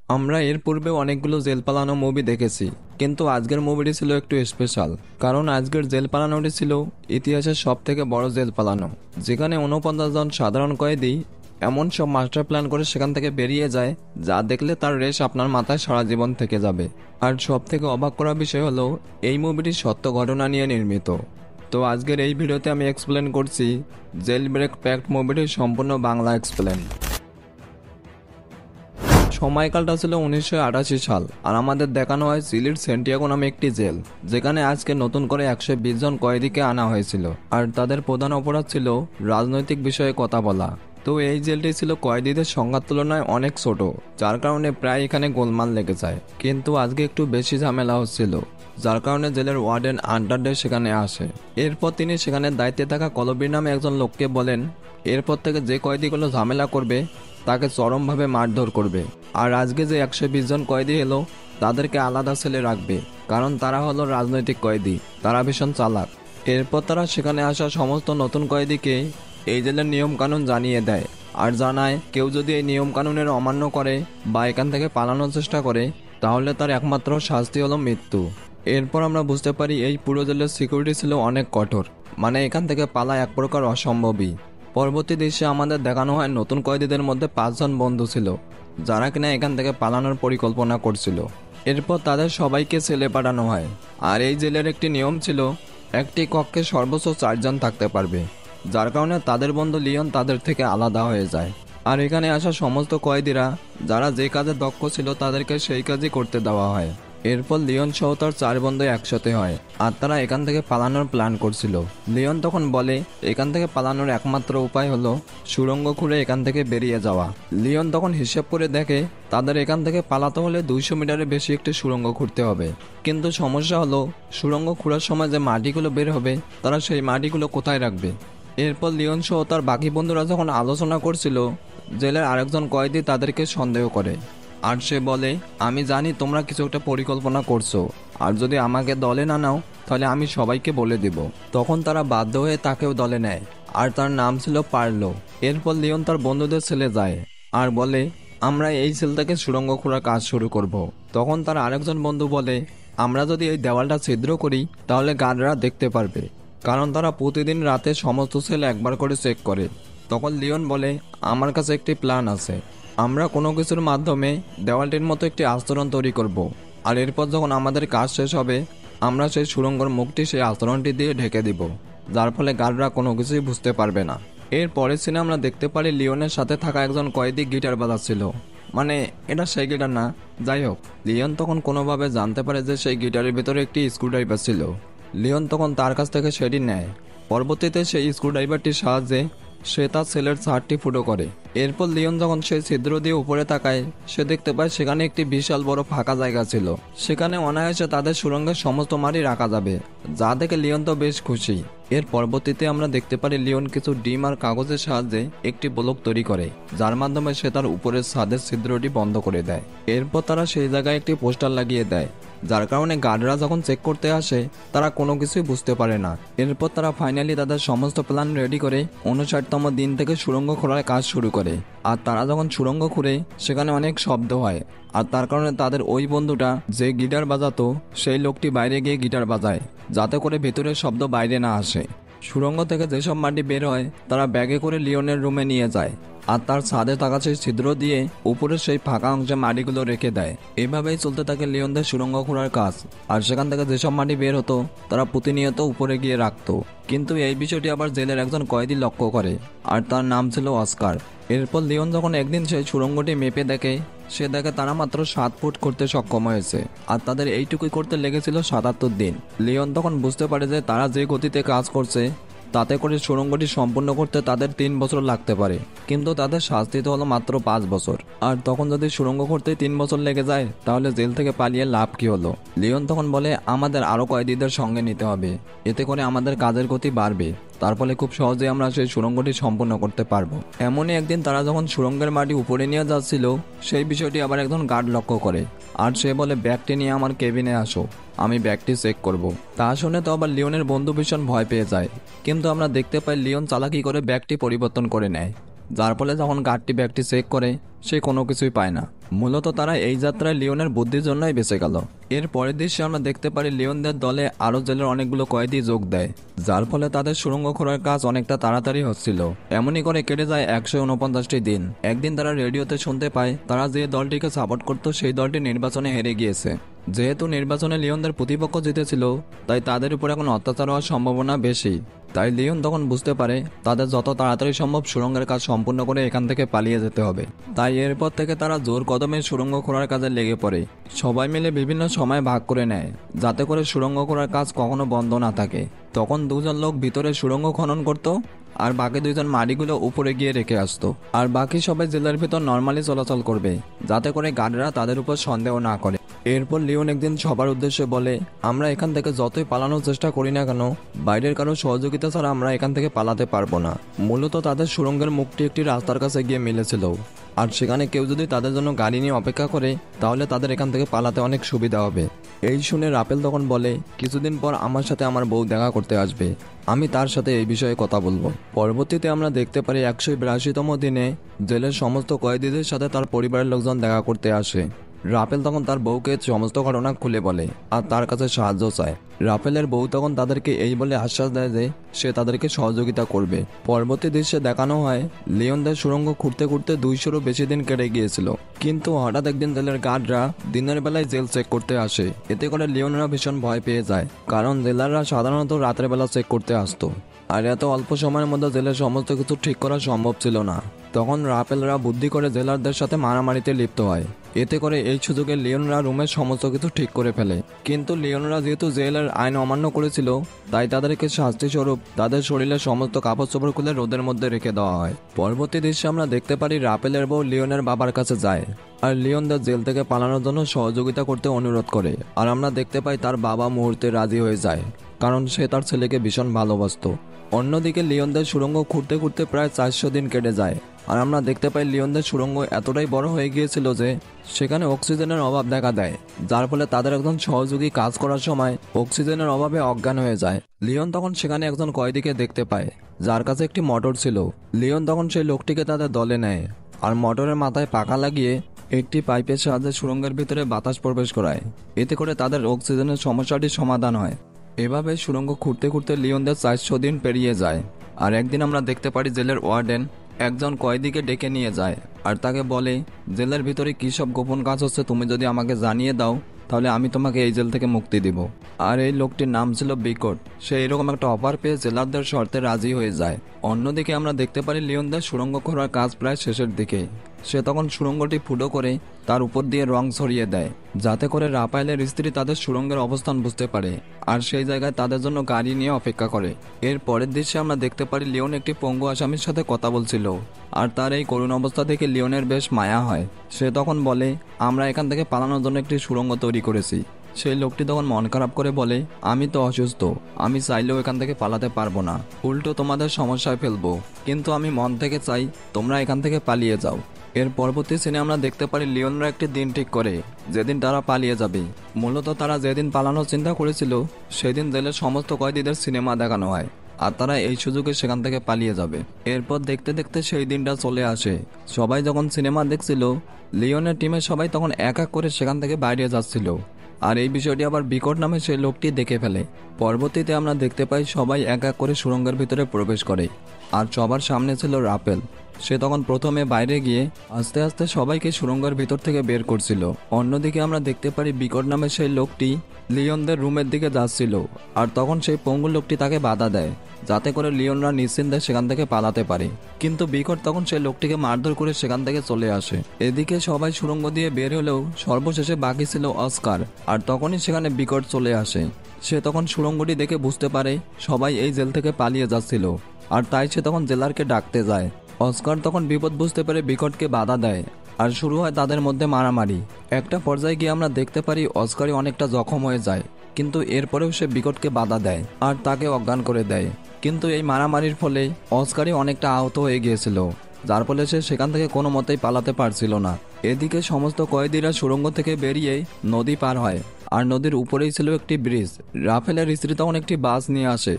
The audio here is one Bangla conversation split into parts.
আমরা এর পূর্বে অনেকগুলো জেল পালানো মুভি দেখেছি, কিন্তু আজকের মুভিটি ছিল একটু স্পেশাল। কারণ আজকের জেল পালানোটি ছিল ইতিহাসের সব থেকে বড় জেল পালানো, যেখানে 49 জন সাধারণ কয়েদি এমন সব মাস্টার প্ল্যান করে সেখান থেকে বেরিয়ে যায় যা দেখলে তার রেশ আপনার মাথায় সারা জীবন থেকে যাবে। আর সব থেকে অবাক করা বিষয় হলো এই মুভিটি সত্য ঘটনা নিয়ে নির্মিত। তো আজকের এই ভিডিওতে আমি এক্সপ্লেন করছি জেল ব্রেক প্যাক্ট মুভিটির সম্পূর্ণ বাংলা এক্সপ্লেন। সময়কালটা ছিল 1988 সাল, আর আমাদের দেখানো হয় চিলির সেন্টিয়াগো নামে একটি জেল, যেখানে আজকে নতুন করে 120 জন কয়েদিকে আনা হয়েছিল। আর তাদের প্রধান অপরাধ ছিল রাজনৈতিক বিষয়ে কথা বলা। তো এই জেলটি ছিল কয়েদিদের সংখ্যার তুলনায় অনেক ছোট, যার কারণে প্রায় এখানে গোলমাল লেগে যায়। কিন্তু আজকে একটু বেশি ঝামেলা হচ্ছিল, যার কারণে জেলের ওয়ার্ডেন আন্ডারডে সেখানে আসে। এরপর তিনি সেখানে দায়িত্বে থাকা কলবির নামে একজন লোককে বলেন এরপর থেকে যে কয়েদিগুলো ঝামেলা করবে তাকে চরমভাবে মারধর করবে। আর আজকে যে 120 জন কয়েদি এলো তাদেরকে আলাদা সেলে রাখবে, কারণ তারা হলো রাজনৈতিক কয়েদি, তারা ভীষণ চালাক। এরপর তারা সেখানে আসা সমস্ত নতুন কয়েদিকে এই জেলের নিয়ম কানুন জানিয়ে দেয়, আর জানায় কেউ যদি এই নিয়ম কানুনের অমান্য করে বা এখান থেকে পালানোর চেষ্টা করে তাহলে তার একমাত্র শাস্তি হলো মৃত্যু। এরপর আমরা বুঝতে পারি এই পুরো জেলের সিকিউরিটি ছিল অনেক কঠোর, মানে এখান থেকে পালা এক প্রকার অসম্ভবই। পরবর্তী দৃশ্যে আমাদের দেখানো হয় নতুন কয়েদিদের মধ্যে 5 জন বন্ধু ছিল, যারা কিনা এখান থেকে পালানোর পরিকল্পনা করছিল। এরপর তাদের সবাইকে সেলে পাঠানো হয়। আর এই জেলের একটি নিয়ম ছিল একটি কক্ষে সর্বোচ্চ 4 জন থাকতে পারবে, যার কারণে তাদের বন্ধু লিওন তাদের থেকে আলাদা হয়ে যায়। আর এখানে আসা সমস্ত কয়েদিরা যারা যে কাজে দক্ষ ছিল তাদেরকে সেই কাজই করতে দেওয়া হয়। এরপর লিওন সহ তার 4 বন্ধু একসাথে হয়, আর তারা এখান থেকে পালানোর প্ল্যান করছিল। লিওন তখন বলে এখান থেকে পালানোর একমাত্র উপায় হলো সুড়ঙ্গ খুঁড়ে এখান থেকে বেরিয়ে যাওয়া। লিওন তখন হিসেব করে দেখে তাদের এখান থেকে পালাতে হলে 200 মিটারের বেশি একটি সুড়ঙ্গ খুঁড়তে হবে। কিন্তু সমস্যা হলো সুড়ঙ্গ খোঁড়ার সময় যে মাটিগুলো বের হবে তারা সেই মাটিগুলো কোথায় রাখবে। এরপর লিওন সহ তার বাকি বন্ধুরা যখন আলোচনা করছিল, জেলের আরেকজন কয়েদি তাদেরকে সন্দেহ করে, আর সে বলে আমি জানি তোমরা কিছু একটা পরিকল্পনা করছো, আর যদি আমাকে দলে না নাও তাহলে আমি সবাইকে বলে দেব। তখন তারা বাধ্য হয়ে তাকেও দলে নেয়, আর তার নাম ছিল পার্লো। এরপর লিওন তার বন্ধুদের ছেলে যায় আর বলে আমরা এই সেল থেকে সুড়ঙ্গ খোঁড়ার কাজ শুরু করব। তখন তার আরেকজন বন্ধু বলে আমরা যদি এই দেওয়ালটা ছিদ্র করি তাহলে গার্ডরা দেখতে পারবে, কারণ তারা প্রতিদিন রাতে সমস্ত সেল একবার করে চেক করে। তখন লিওন বলে আমার কাছে একটি প্ল্যান আছে, আমরা কোনো কিছুর মাধ্যমে দেওয়ালটির মতো একটি আস্তরণ তৈরি করব, আর এরপর যখন আমাদের কাজ শেষ হবে আমরা সেই সুড়ঙ্গর মুখটি সেই আস্তরণটি দিয়ে ঢেকে দিব, যার ফলে গার্ডরা কোনো কিছুই বুঝতে পারবে না। এর পরের সিনে আমরা দেখতে পারি লিওনের সাথে থাকা একজন কয়েদি গিটার বাজাচ্ছিল, মানে এটা সেই গিটার না, যাই হোক। লিওন তখন কোনোভাবে জানতে পারে যে সেই গিটারের ভিতরে একটি স্ক্রুড্রাইভার ছিল। লিওন তখন তার কাছ থেকে সেটি নেয়। পরবর্তীতে সেই স্ক্রুড্রাইভারটির সাহায্যে সে তার সেলের ছাদটি ফুটো করে। এরপর লিওন যখন সেই ছিদ্র দিয়ে উপরে তাকায় সে দেখতে পায় সেখানে একটি বিশাল বড় ফাঁকা জায়গা ছিল, সেখানে অনায়াসে তাদের সুড়ঙ্গের সমস্ত মাটি রাখা যাবে, যা দেখে লিওন তো বেশ খুশি। এর পরবর্তীতে আমরা দেখতে পারি লিওন কিছু ডিম আর কাগজের সাহায্যে একটি ব্লক তৈরি করে, যার মাধ্যমে সে তার উপরের ছাদের ছিদ্রটি বন্ধ করে দেয়। এরপর তারা সেই জায়গায় একটি পোস্টার লাগিয়ে দেয়, যার কারণে গার্ডরা যখন চেক করতে আসে তারা কোনো কিছুই বুঝতে পারে না। এরপর তারা ফাইনালি তাদের সমস্ত প্ল্যান রেডি করে 59তম দিন থেকে সুড়ঙ্গ খোঁড়ার কাজ শুরু করে। আর তারা যখন সুড়ঙ্গ খুঁড়ে সেখানে অনেক শব্দ হয়, আর তার কারণে তাদের ওই বন্ধুটা যে গিটার বাজাতো সেই লোকটি বাইরে গিয়ে গিটার বাজায়, যাতে করে ভেতরের শব্দ বাইরে না আসে। সুড়ঙ্গ থেকে যেসব মাটি বের হয় তারা ব্যাগে করে লিওনের রুমে নিয়ে যায়, আর তার ছাদে থাকা সেই ছিদ্র দিয়ে উপরে সেই ফাঁকা অংশে মাটিগুলো রেখে দেয়। এভাবেই চলতে থাকে লিওনদের সুড়ঙ্গ খোঁড়ার কাজ। আর সেখান থেকে যেসব মাটি বের হতো তারা প্রতিনিয়ত উপরে গিয়ে রাখতো। কিন্তু এই বিষয়টি আবার জেলের একজন কয়েদি লক্ষ্য করে, আর তার নাম ছিল অস্কার। এরপর লিওন যখন একদিন সেই সুড়ঙ্গটি মেপে দেখে সে দেখে তারা মাত্র 7 ফুট করতে সক্ষম হয়েছে, আর তাদের এইটুকুই করতে লেগেছিল 77 দিন। লিওন তখন বুঝতে পারে যে তারা যে গতিতে কাজ করছে তাতে করে সুড়ঙ্গটি সম্পূর্ণ করতে তাদের 3 বছর লাগতে পারে, কিন্তু তাদের শাস্তি তো হলো মাত্র 5 বছর। আর তখন যদি সুড়ঙ্গ করতে 3 বছর লেগে যায় তাহলে জেল থেকে পালিয়ে লাভ কি হলো। লিওন তখন বলে আমাদের আরো কয়েদিদের সঙ্গে নিতে হবে, এতে করে আমাদের কাজের গতি বাড়বে, তার ফলে খুব সহজে আমরা সেই সুড়ঙ্গটি সম্পূর্ণ করতে পারবো। এমনই একদিন তারা যখন সুড়ঙ্গের মাটি উপরে নিয়ে যাচ্ছিল সেই বিষয়টি আবার একজন গার্ড লক্ষ্য করে, আর সে বলে ব্যাগটি নিয়ে আমার কেবিনে আসো, আমি ব্যাগটি চেক করব। তা শুনে তো আবার লিওনের বন্ধু ভীষণ ভয় পেয়ে যায়, কিন্তু আমরা দেখতে পাই লিওন চালাকি করে ব্যাগটি পরিবর্তন করে নেয়। যার ফলে যখন গার্ডটি ব্যাগটি চেক করে সে কোনো কিছুই পায় না। মূলত তারা এই যাত্রায় লিওনের বুদ্ধির জন্যই বেঁচে গেল। এর পরের দৃশ্যে আমরা দেখতে পারি লিওনদের দলে আরও জেলের অনেকগুলো কয়েদি যোগ দেয়, যার ফলে তাদের সুড়ঙ্গ খোঁড়ার কাজ অনেকটা তাড়াতাড়ি হচ্ছিল। এমনই করে কেটে যায় 149টি দিন। একদিন তারা রেডিওতে শুনতে পায় তারা যে দলটিকে সাপোর্ট করত সেই দলটি নির্বাচনে হেরে গিয়েছে। যেহেতু নির্বাচনে লিওনদের প্রতিপক্ষ জিতেছিল, তাই তাদের উপর এখন অত্যাচার হওয়ার সম্ভাবনা বেশি। তাই লিওন তখন বুঝতে পারে তাদের যত তাড়াতাড়ি সম্ভব সুড়ঙ্গের কাজ সম্পূর্ণ করে এখান থেকে পালিয়ে যেতে হবে। তাই এরপর থেকে তারা জোর কদমে সুড়ঙ্গ খোঁড়ার কাজে লেগে পড়ে। সবাই মিলে বিভিন্ন সময় ভাগ করে নেয়, যাতে করে সুড়ঙ্গ খোঁড়ার কাজ কখনো বন্ধ না থাকে। তখন দুজন লোক ভিতরে সুড়ঙ্গ খনন করত, আর বাকি দুইজন মাটিগুলো উপরে গিয়ে রেখে আসতো। আর বাকি সবাই জেলের ভিতর নর্মালি চলাচল করবে, যাতে করে গার্ডরা তাদের উপর সন্দেহ না করে। এরপর লিওন একদিন সবার উদ্দেশ্যে বলে, আমরা এখান থেকে যতই পালানোর চেষ্টা করি না কেন, বাইরের কারো সহযোগিতা ছাড়া আমরা এখান থেকে পালাতে পারবো না। মূলত তাদের সুড়ঙ্গের মুখটি একটি রাস্তার কাছে গিয়ে মিলেছিল, আর সেখানে কেউ যদি তাদের জন্য গাড়ি নিয়ে অপেক্ষা করে তাহলে তাদের এখান থেকে পালাতে অনেক সুবিধা হবে। এই শুনে রাপেল তখন বলে, কিছুদিন পর আমার সাথে আমার বউ দেখা করতে আসবে, আমি তার সাথে এই বিষয়ে কথা বলবো। পরবর্তীতে আমরা দেখতে পারি 182তম দিনে জেলের সমস্ত কয়েদিদের সাথে তার পরিবারের লোকজন দেখা করতে আসে। রাপেল তখন তার বউকে সমস্ত ঘটনা খুলে বলে আর তার কাছে সাহায্য চায়। রাপেলের বউ তখন তাদেরকে এই বলে আশ্বাস দেয় যে সে তাদেরকে সহযোগিতা করবে। পরবর্তী দৃশ্যে দেখানো হয় লিওনদের সুড়ঙ্গ খুঁড়তে খুঁড়তে 200-রও বেশি দিন কেটে গিয়েছিল, কিন্তু হঠাৎ একদিন জেলের গার্ডরা দিনের বেলায় জেল চেক করতে আসে। এতে করে লিওনরা ভীষণ ভয় পেয়ে যায়, কারণ জেলাররা সাধারণত রাতের বেলা চেক করতে আসতো, আর এত অল্প সময়ের মধ্যে জেলের সমস্ত কিছু ঠিক করা সম্ভব ছিল না। তখন রাপেলরা বুদ্ধি করে জেলারদের সাথে মারামারিতে লিপ্ত হয়। এতে করে এই সুযোগে লিওনরা রুমের সমস্ত কিছু ঠিক করে ফেলে। কিন্তু লিওনরা যেহেতু জেলের আইন অমান্য করেছিল, তাই তাদেরকে শাস্তি স্বরূপ তাদের শরীরের সমস্ত কাপড় চোপড় খুলে রোদের মধ্যে রেখে দেওয়া হয়। পরবর্তী দৃশ্যে আমরা দেখতে পারি রাপেলের বউ লিওনের বাবার কাছে যায় আর লিওনদের জেল থেকে পালানোর জন্য সহযোগিতা করতে অনুরোধ করে। আর আমরা দেখতে পাই তার বাবা মুহূর্তে রাজি হয়ে যায়, কারণ সে তার ছেলেকে ভীষণ ভালোবাসতো। অন্যদিকে লিওনদের সুড়ঙ্গ খুঁড়তে খুঁড়তে প্রায় 400 দিন কেটে যায়, আর আমরা দেখতে পাই লিওনদের সুড়ঙ্গ এতটাই বড় হয়ে গিয়েছিল যে সেখানে অক্সিজেনের অভাব দেখা দেয়, যার ফলে তাদের একজন সহযোগী কাজ করার সময় অক্সিজেনের অভাবে অজ্ঞান হয়ে যায়। লিওন তখন সেখানে একজন কয়েদিকে দেখতে পায় যার কাছে একটি মোটর ছিল। লিওন তখন সেই লোকটিকে তাদের দলে নেয় আর মোটরের মাথায় পাখা লাগিয়ে একটি পাইপের সাহায্যে সুড়ঙ্গের ভিতরে বাতাস প্রবেশ করায়। এতে করে তাদের অক্সিজেনের সমস্যাটি সমাধান হয়। এভাবে সুড়ঙ্গ খুঁড়তে খুঁড়তে লিওনদের 400 দিন পেরিয়ে যায়। আর একদিন আমরা দেখতে পারি জেলের ওয়ার্ডেন একজন কয়েদিকে ডেকে নিয়ে যায় আর তাকে বলে, জেলের ভিতরে কী সব গোপন কাজ হচ্ছে তুমি যদি আমাকে জানিয়ে দাও তাহলে আমি তোমাকে এই জেল থেকে মুক্তি দিব। আর এই লোকটির নাম ছিল বিকট। সে এরকম একটা অফার পেয়ে জেলারদের শর্তে রাজি হয়ে যায়। অন্যদিকে আমরা দেখতে পারি লিওনদের সুড়ঙ্গ খোঁড়ার কাজ প্রায় শেষের দিকে। সে তখন সুড়ঙ্গটি ফুটো করে তার উপর দিয়ে রং ছড়িয়ে দেয়, যাতে করে রাপায়েলের স্ত্রী তাদের সুড়ঙ্গের অবস্থান বুঝতে পারে আর সেই জায়গায় তাদের জন্য গাড়ি নিয়ে অপেক্ষা করে। এর পরের দৃশ্যে আমরা দেখতে পারি লিওন একটি পঙ্গু আসামির সাথে কথা বলছিল, আর তার এই করুণ অবস্থা দেখে লিওনের বেশ মায়া হয়। সে তখন বলে, আমরা এখান থেকে পালানোর জন্য একটি সুড়ঙ্গ তৈরি করেছি। সেই লোকটি তখন মন খারাপ করে বলে, আমি তো অসুস্থ, আমি চাইলেও এখান থেকে পালাতে পারবো না, উল্টো তোমাদের সমস্যায় ফেলবো, কিন্তু আমি মন থেকে চাই তোমরা এখান থেকে পালিয়ে যাও। এর পরবর্তী সিনে আমরা দেখতে পারি লিওনরা একটি দিন ঠিক করে যেদিন তারা পালিয়ে যাবে। মূলত তারা যেদিন পালানোর চিন্তা করেছিল সেদিন জেলের সমস্ত কয়েদিদের সিনেমা দেখানো হয়, আর তারা এই সুযোগে সেখান থেকে পালিয়ে যাবে। এরপর দেখতে দেখতে সেই দিনটা চলে আসে। সবাই যখন সিনেমা দেখছিল, লিওনের টিমের সবাই তখন এক এক করে সেখান থেকে বাইরে যাচ্ছিল, আর এই বিষয়টি আবার বিকট নামে সেই লোকটি দেখে ফেলে। পরবর্তীতে আমরা দেখতে পাই সবাই এক এক করে সুড়ঙ্গের ভিতরে প্রবেশ করে, আর সবার সামনে ছিল রাপেল। সে তখন প্রথমে বাইরে গিয়ে আস্তে আস্তে সবাইকে সুড়ঙ্গের ভিতর থেকে বের করছিল। অন্যদিকে আমরা দেখতে পারি বিকট নামে সেই লোকটি লিওনদের রুমের দিকে যাচ্ছিল, আর তখন সেই পঙ্গু লোকটি তাকে বাধা দেয়, যাতে করে লিওনরা নিশ্চিন্তে সেখান থেকে পালাতে পারে। কিন্তু বিকট তখন সেই লোকটিকে মারধর করে সেখান থেকে চলে আসে। এদিকে সবাই সুড়ঙ্গ দিয়ে বের হলেও সর্বশেষে বাকি ছিল অস্কার, আর তখনই সেখানে বিকট চলে আসে। সে তখন সুড়ঙ্গটি দেখে বুঝতে পারে সবাই এই জেল থেকে পালিয়ে যাচ্ছিল, আর তাই সে তখন জেলারকে ডাকতে যায়। অস্কার তখন বিপদ বুঝতে পেরে বিকটকে বাধা দেয়, আর শুরু হয় তাদের মধ্যে মারামারি। একটা পর্যায়ে গিয়ে আমরা দেখতে পারি অস্কারই অনেকটা জখম হয়ে যায়, কিন্তু এরপরেও সে বিকটকে বাধা দেয় আর তাকে অজ্ঞান করে দেয়। কিন্তু এই মারামারির ফলে অস্কারই অনেকটা আহত হয়ে গিয়েছিল, যার ফলে সে সেখান থেকে কোনো মতেই পালাতে পারছিল না। এদিকে সমস্ত কয়েদিরা সুড়ঙ্গ থেকে বেরিয়ে নদী পার হয়, আর নদীর উপরেই ছিল একটি ব্রিজ। রাফেলের স্ত্রী তখন একটি বাস নিয়ে আসে,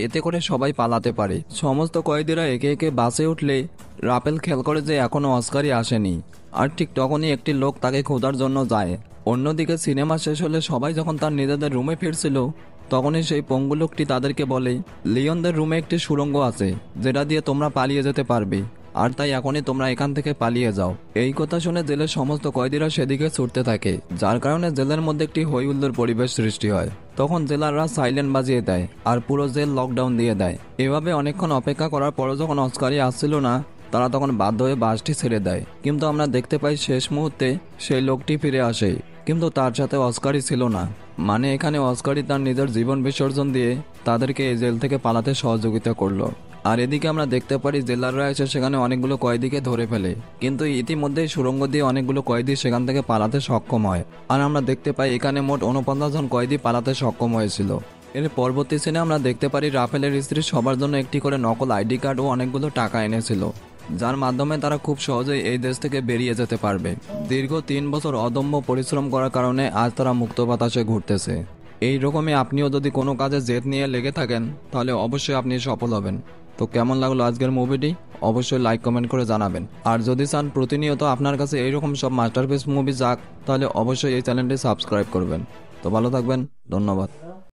এতে করে সবাই পালাতে পারে। সমস্ত কয়েদিরা একে একে বাসে উঠলে রাফেল খেয়াল করে যে এখনো অস্কারই আসেনি। আর ঠিক তখনই একটি লোক তাকে খোঁজার জন্য যায়। অন্যদিকে সিনেমা শেষ হলে সবাই যখন তার নিজেদের রুমে ফিরছিল, তখনই সেই পঙ্গু লোকটি তাদেরকে বলে, লিওনদের রুমে একটি সুড়ঙ্গ আছে যেটা দিয়ে তোমরা পালিয়ে যেতে পারবে, আর তাই এখনই তোমরা এখান থেকে পালিয়ে যাও। এই কথা শুনে জেলের সমস্ত কয়েদিরা সেদিকে ছুটতে থাকে, যার কারণে জেলের মধ্যে একটি হই হুল্লোড় পরিবেশ সৃষ্টি হয়। তখন জেলাররা সাইলেন্ট বাজিয়ে দেয় আর পুরো জেল লকডাউন দিয়ে দেয়। এভাবে অনেকক্ষণ অপেক্ষা করার পরও যখন অস্কারই আসছিল না, তারা তখন বাধ্য হয়ে বাসটি ছেড়ে দেয়। কিন্তু আমরা দেখতে পাই শেষ মুহূর্তে সেই লোকটি ফিরে আসে, কিন্তু তার সাথে অস্কারই ছিল না। মানে এখানে অস্কারই তার নিজের জীবন বিসর্জন দিয়ে তাদেরকে এই জেল থেকে পালাতে সহযোগিতা করলো। আর এদিকে আমরা দেখতে পারি জেলাররা এসে সেখানে অনেকগুলো কয়েদিকে ধরে ফেলে, কিন্তু ইতিমধ্যেই সুড়ঙ্গ দিয়ে অনেকগুলো কয়েদি সেখান থেকে পালাতে সক্ষম হয়। আর আমরা দেখতে পাই এখানে মোট 49 জন কয়েদি পালাতে সক্ষম হয়েছিল। এর পরবর্তী সিনে আমরা দেখতে পারি রাফেলের স্ত্রী সবার জন্য একটি করে নকল আইডি কার্ড ও অনেকগুলো টাকা এনেছিল, যার মাধ্যমে তারা খুব সহজেই এই দেশ থেকে বেরিয়ে যেতে পারবে। দীর্ঘ 3 বছর অদম্য পরিশ্রম করার কারণে আজ তারা মুক্ত বাতাসে ঘুরতেছে। এই রকমই আপনিও যদি কোনো কাজে জেদ নিয়ে লেগে থাকেন, তাহলে অবশ্যই আপনি সফল হবেন। তো কেমন লাগলো আজকের মুভিটি অবশ্যই লাইক কমেন্ট করে জানাবেন। আর যদি চান প্রতিনিয়ত আপনার কাছে এইরকম সব মাস্টারপিস মুভি যাক, তাহলে অবশ্যই এই চ্যানেলটি সাবস্ক্রাইব করবেন। তো ভালো থাকবেন, ধন্যবাদ।